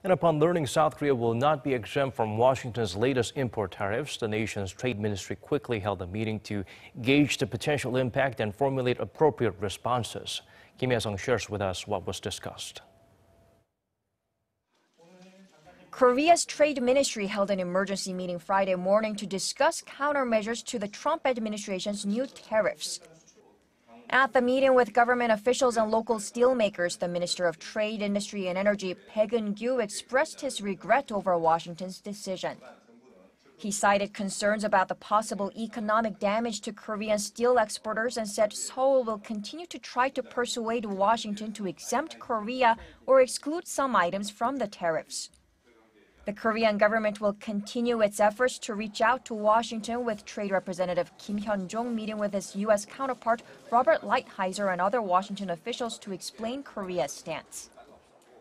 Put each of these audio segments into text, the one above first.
And upon learning South Korea will not be exempt from Washington's latest import tariffs, the nation's trade ministry quickly held a meeting to gauge the potential impact and formulate appropriate responses. Kim Hyesung shares with us what was discussed. Korea's trade ministry held an emergency meeting Friday morning to discuss countermeasures to the Trump administration's new tariffs. At the meeting with government officials and local steelmakers, the Minister of Trade, Industry and Energy, Paik Un-gyu, expressed his regret over Washington's decision. He cited concerns about the possible economic damage to Korean steel exporters and said Seoul will continue to try to persuade Washington to exempt Korea or exclude some items from the tariffs. The Korean government will continue its efforts to reach out to Washington, with Trade Representative Kim Hyun-jong meeting with his U.S. counterpart Robert Lighthizer and other Washington officials to explain Korea's stance.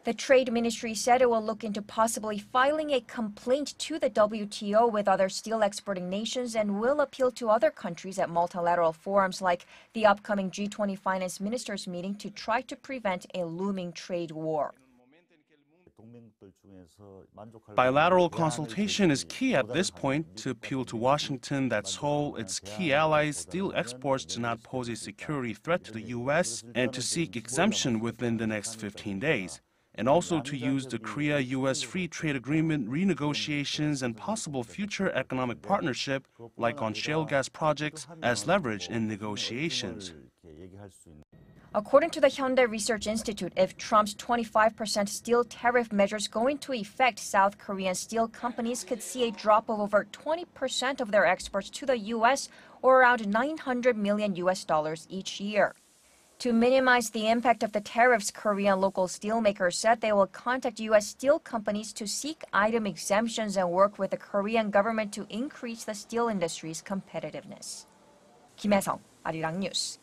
The Trade Ministry said it will look into possibly filing a complaint to the WTO with other steel exporting nations and will appeal to other countries at multilateral forums like the upcoming G20 finance ministers meeting to try to prevent a looming trade war. Bilateral consultation is key at this point to appeal to Washington that Seoul, its key allies' steel exports do not pose a security threat to the U.S. and to seek exemption within the next 15 days. And also to use the Korea-U.S. Free Trade Agreement renegotiations and possible future economic partnership, like on shale gas projects, as leverage in negotiations. According to the Hyundai Research Institute, if Trump's 25% steel tariff measures go into effect, South Korean steel companies could see a drop of over 20% of their exports to the U.S., or around $900 million each year. To minimize the impact of the tariffs, Korean local steelmakers said they will contact U.S. steel companies to seek item exemptions and work with the Korean government to increase the steel industry's competitiveness. Kim Hyesung, Arirang News.